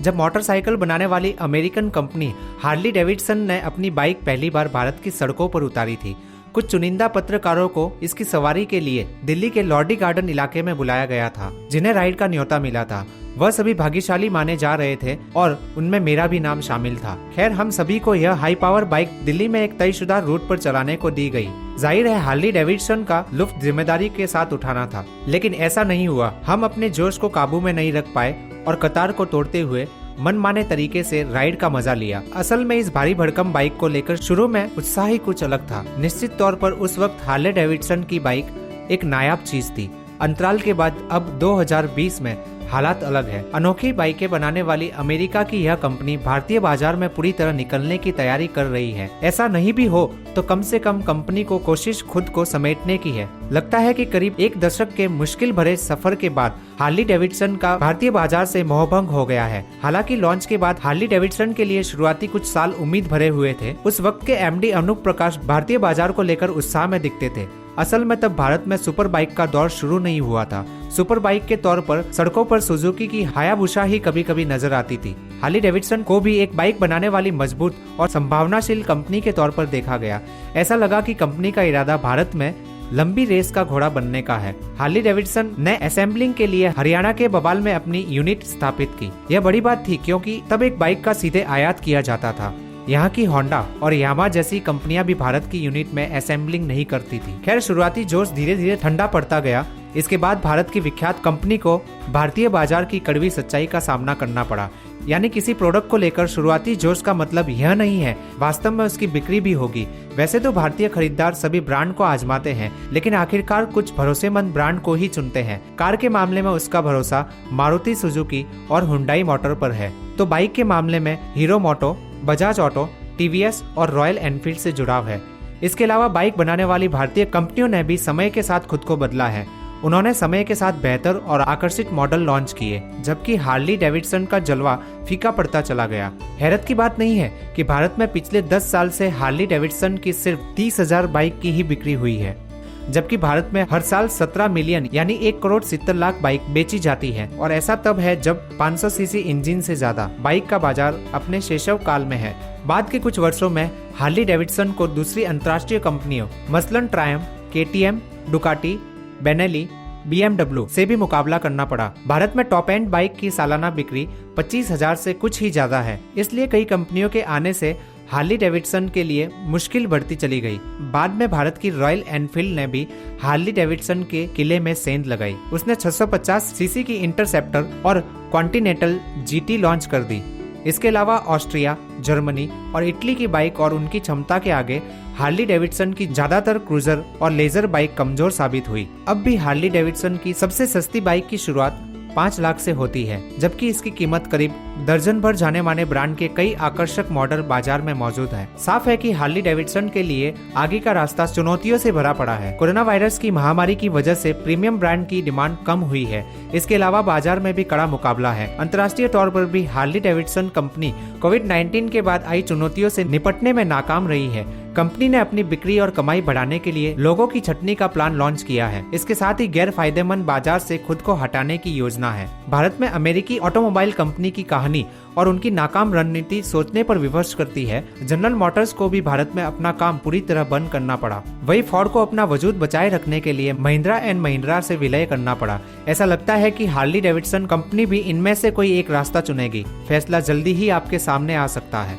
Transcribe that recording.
जब मोटरसाइकिल बनाने वाली अमेरिकन कंपनी हार्ली डेविडसन ने अपनी बाइक पहली बार भारत की सड़कों पर उतारी थी, कुछ चुनिंदा पत्रकारों को इसकी सवारी के लिए दिल्ली के लॉर्डी गार्डन इलाके में बुलाया गया था, जिन्हें राइड का न्योता मिला था। वह सभी भाग्यशाली माने जा रहे थे और उनमें मेरा भी नाम शामिल था। खैर, हम सभी को यह हाई पावर बाइक दिल्ली में एक तयशुदा रूट पर चलाने को दी गई। जाहिर है हार्ली डेविडसन का लुत्फ जिम्मेदारी के साथ उठाना था, लेकिन ऐसा नहीं हुआ। हम अपने जोश को काबू में नहीं रख पाए और कतार को तोड़ते हुए मनमाने तरीके से राइड का मजा लिया। असल में इस भारी भरकम बाइक को लेकर शुरू में उत्साह ही कुछ अलग था। निश्चित तौर पर उस वक्त हार्ले डेविडसन की बाइक एक नायाब चीज थी। अंतराल के बाद अब 2020 में हालात अलग है। अनोखी बाइकें बनाने वाली अमेरिका की यह कंपनी भारतीय बाजार में पूरी तरह निकलने की तैयारी कर रही है। ऐसा नहीं भी हो तो कम से कम कंपनी को कोशिश खुद को समेटने की है। लगता है कि करीब एक दशक के मुश्किल भरे सफर के बाद हार्ली डेविडसन का भारतीय बाजार से मोहभंग हो गया है। हालांकि लॉन्च के बाद हार्ली डेविडसन के लिए शुरुआती कुछ साल उम्मीद भरे हुए थे। उस वक्त के एमडी अनूप प्रकाश भारतीय बाजार को लेकर उत्साह में दिखते थे। असल में तब भारत में सुपर बाइक का दौर शुरू नहीं हुआ था। सुपर बाइक के तौर पर सड़कों पर सुजुकी की हायाबुसा ही कभी कभी नजर आती थी। हार्ली डेविडसन को भी एक बाइक बनाने वाली मजबूत और संभावनाशील कंपनी के तौर पर देखा गया। ऐसा लगा कि कंपनी का इरादा भारत में लंबी रेस का घोड़ा बनने का है। हार्ली डेविडसन ने असेंबलिंग के लिए हरियाणा के बवाल में अपनी यूनिट स्थापित की। यह बड़ी बात थी क्योंकि तब एक बाइक का सीधे आयात किया जाता था। यहाँ की होंडा और यामा जैसी कंपनियां भी भारत की यूनिट में असेंबलिंग नहीं करती थी। खैर, शुरुआती जोश धीरे धीरे ठंडा पड़ता गया। इसके बाद भारत की विख्यात कंपनी को भारतीय बाजार की कड़वी सच्चाई का सामना करना पड़ा। यानी किसी प्रोडक्ट को लेकर शुरुआती जोश का मतलब यह नहीं है वास्तव में उसकी बिक्री भी होगी। वैसे तो भारतीय खरीदार सभी ब्रांड को आजमाते हैं, लेकिन आखिरकार कुछ भरोसेमंद ब्रांड को ही चुनते हैं। कार के मामले में उसका भरोसा मारुति सुजुकी और हुंडई मोटर पर है, तो बाइक के मामले में हीरो मोटो, बजाज ऑटो, टीवीएस और रॉयल एनफील्ड से जुड़ाव है। इसके अलावा बाइक बनाने वाली भारतीय कंपनियों ने भी समय के साथ खुद को बदला है। उन्होंने समय के साथ बेहतर और आकर्षित मॉडल लॉन्च किए, जबकि हार्ली डेविडसन का जलवा फीका पड़ता चला गया। हैरत की बात नहीं है कि भारत में पिछले 10 साल से हार्ली डेविडसन की सिर्फ 30,000 बाइक की ही बिक्री हुई है, जबकि भारत में हर साल 17 मिलियन यानी 1 करोड़ 70 लाख बाइक बेची जाती है। और ऐसा तब है जब 500 सीसी इंजन से ज्यादा बाइक का बाजार अपने शैशव काल में है। बाद के कुछ वर्षों में हार्ली डेविडसन को दूसरी अंतर्राष्ट्रीय कंपनियों मसलन Triumph, KTM, Ducati, Benelli, BMW से भी मुकाबला करना पड़ा। भारत में टॉप एंड बाइक की सालाना बिक्री 25,000 से कुछ ही ज्यादा है। इसलिए कई कंपनियों के आने से हार्ली डेविडसन के लिए मुश्किल बढ़ती चली गई। बाद में भारत की रॉयल एनफील्ड ने भी हार्ली डेविडसन के किले में सेंध लगाई। उसने 650 सीसी की इंटरसेप्टर और कॉन्टिनेंटल GT लॉन्च कर दी। इसके अलावा ऑस्ट्रिया, जर्मनी और इटली की बाइक और उनकी क्षमता के आगे हार्ली डेविडसन की ज्यादातर क्रूजर और लेजर बाइक कमजोर साबित हुई। अब भी हार्ली डेविडसन की सबसे सस्ती बाइक की शुरुआत 5 लाख से होती है, जबकि इसकी कीमत करीब दर्जन भर जाने माने ब्रांड के कई आकर्षक मॉडल बाजार में मौजूद है। साफ है कि हार्ली डेविडसन के लिए आगे का रास्ता चुनौतियों से भरा पड़ा है। कोरोना वायरस की महामारी की वजह से प्रीमियम ब्रांड की डिमांड कम हुई है। इसके अलावा बाजार में भी कड़ा मुकाबला है। अंतर्राष्ट्रीय तौर पर भी हार्ली डेविडसन कंपनी कोविड-19 के बाद आई चुनौतियों से निपटने में नाकाम रही है। कंपनी ने अपनी बिक्री और कमाई बढ़ाने के लिए लोगों की छटनी का प्लान लॉन्च किया है। इसके साथ ही गैर फायदेमंद बाजार से खुद को हटाने की योजना है। भारत में अमेरिकी ऑटोमोबाइल कंपनी की कहानी और उनकी नाकाम रणनीति सोचने पर विवश करती है। जनरल मोटर्स को भी भारत में अपना काम पूरी तरह बंद करना पड़ा। वही फोर्ड को अपना वजूद बचाए रखने के लिए महिंद्रा एंड महिंद्रा से विलय करना पड़ा। ऐसा लगता है कि हार्ली डेविडसन कंपनी भी इनमें से कोई एक रास्ता चुनेगी। फैसला जल्दी ही आपके सामने आ सकता है।